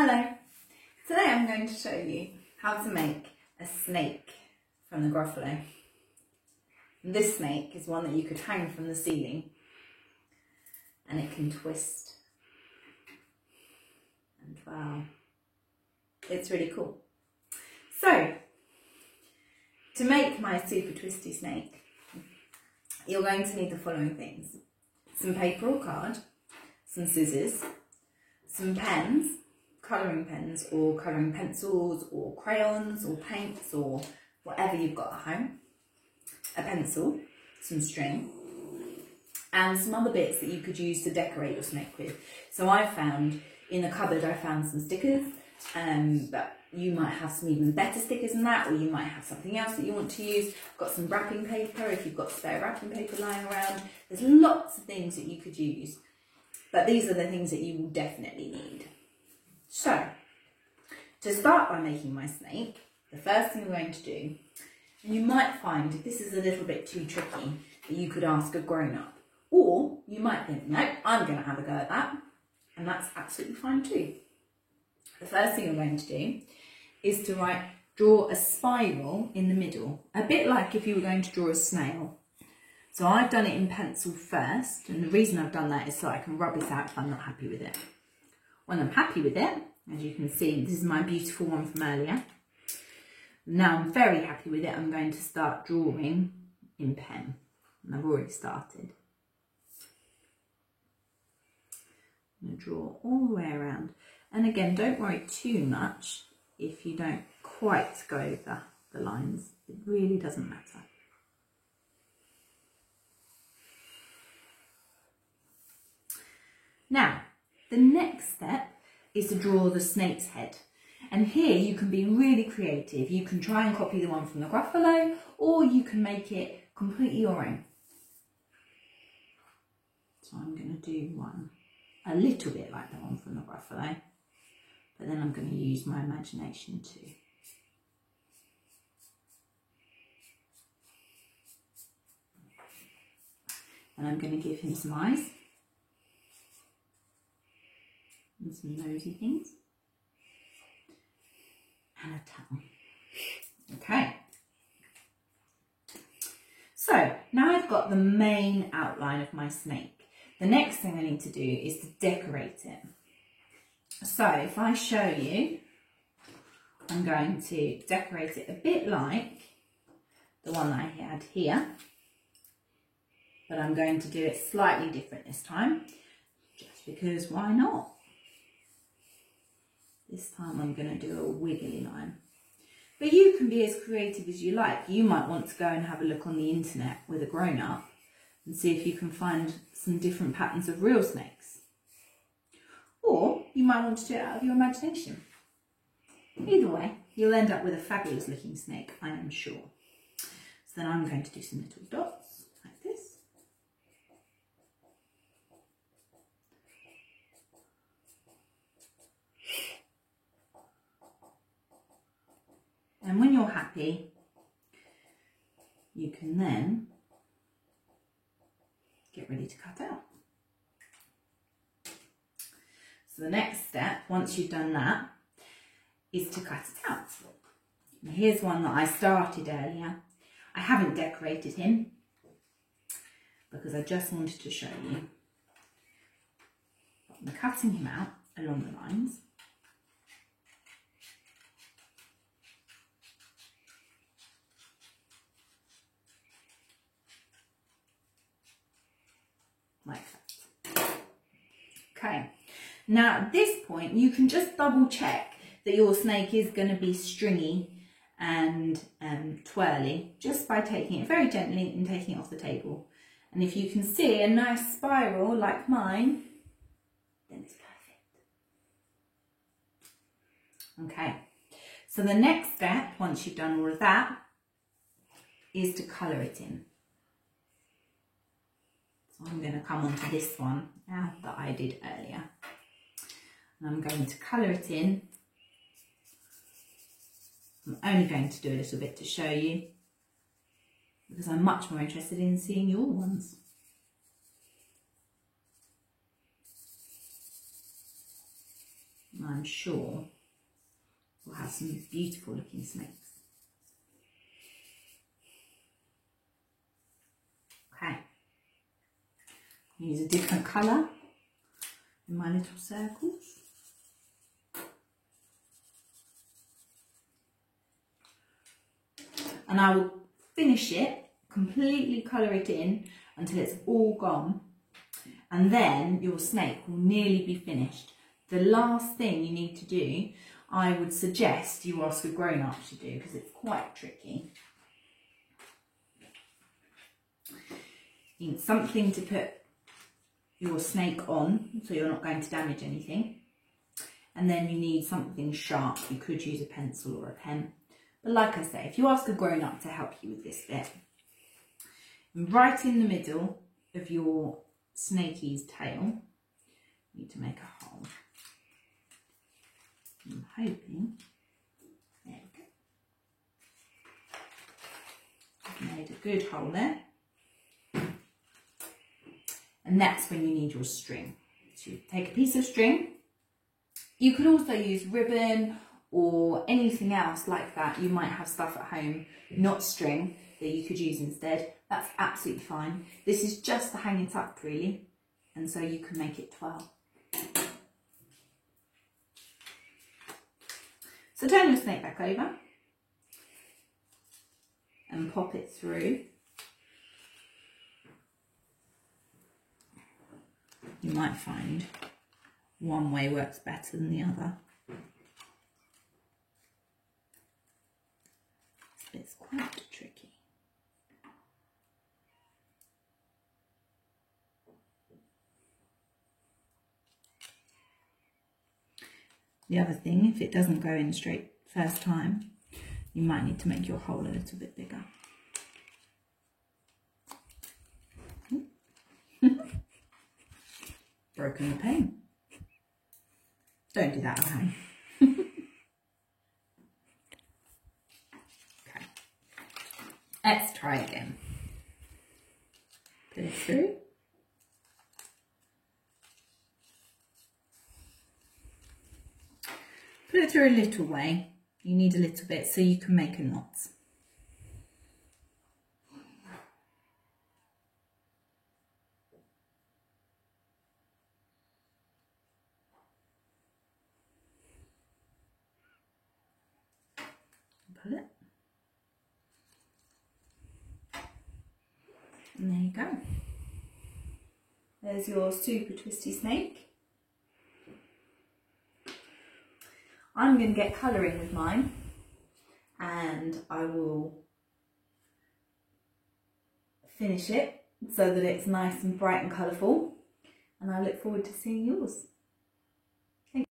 Hello, today I'm going to show you how to make a snake from the Gruffalo. This snake is one that you could hang from the ceiling and it can twist and wow, it's really cool. So, to make my super twisty snake, you're going to need the following things: some paper or card, some scissors, some pens, colouring pens or colouring pencils or crayons or paints or whatever you've got at home, a pencil, some string, and some other bits that you could use to decorate your snake with. So I found in the cupboard, I found some stickers, but you might have some even better stickers than that, or you might have something else that you want to use. I've got some wrapping paper if you've got spare wrapping paper lying around. There's lots of things that you could use, but these are the things that you will definitely need. So, to start by making my snake, the first thing we're going to do, and you might find this is a little bit too tricky, that you could ask a grown-up, or you might think, no, I'm going to have a go at that, and that's absolutely fine too. The first thing we're going to do is to draw a spiral in the middle, a bit like if you were going to draw a snail. So I've done it in pencil first, and the reason I've done that is so I can rub it out if I'm not happy with it. When I'm happy with it, as you can see, this is my beautiful one from earlier. Now I'm very happy with it, I'm going to start drawing in pen, and I've already started. I'm going to draw all the way around, and again, don't worry too much if you don't quite go over the lines, it really doesn't matter. Now, the next step is to draw the snake's head. And here you can be really creative. You can try and copy the one from the Gruffalo, or you can make it completely your own. So I'm going to do one a little bit like the one from the Gruffalo, but then I'm going to use my imagination too. And I'm going to give him some eyes. And some nosy things, and a tongue. Okay, so now I've got the main outline of my snake. The next thing I need to do is to decorate it. So if I show you, I'm going to decorate it a bit like the one that I had here, but I'm going to do it slightly different this time, just because why not? This time I'm going to do a wiggly line. But you can be as creative as you like. You might want to go and have a look on the internet with a grown-up and see if you can find some different patterns of real snakes. Or you might want to do it out of your imagination. Either way, you'll end up with a fabulous looking snake, I am sure. So then I'm going to do some little dots like this. And when you're happy, you can then get ready to cut out. So the next step, once you've done that, is to cut it out. Now here's one that I started earlier. I haven't decorated him because I just wanted to show you. I'm cutting him out along the lines. Like that. Okay, now at this point you can just double check that your snake is going to be stringy and twirly just by taking it very gently and taking it off the table. And if you can see a nice spiral like mine, then it's perfect. Okay, so the next step, once you've done all of that, is to colour it in. So I'm going to come on to this one now that I did earlier. And I'm going to colour it in. I'm only going to do a little bit to show you, because I'm much more interested in seeing your ones. And I'm sure we'll have some beautiful looking snakes. Okay. Use a different colour in my little circles. And I will finish it, completely colour it in until it's all gone. And then your snake will nearly be finished. The last thing you need to do, I would suggest you ask a grown-up to do, because it's quite tricky. You need something to put your snake on, so you're not going to damage anything. And then you need something sharp. You could use a pencil or a pen. But like I say, if you ask a grown-up to help you with this bit, right in the middle of your snakey's tail, you need to make a hole. I'm hoping, there we go. I've made a good hole there. And that's when you need your string. So you take a piece of string. You could also use ribbon or anything else like that. You might have stuff at home, not string, that you could use instead. That's absolutely fine. This is just to hang it up really, and so you can make it twirl. So turn your snake back over and pop it through. You might find one way works better than the other. It's quite tricky. The other thing, if it doesn't go in straight first time, you might need to make your hole a little bit bigger. Broken the pane. Don't do that at home. Okay. Let's try again. Put it through. Put it through a little way. You need a little bit so you can make a knot. Pull it. And there you go. There's your super twisty snake. I'm going to get colouring with mine, and I will finish it so that it's nice and bright and colourful, and I look forward to seeing yours.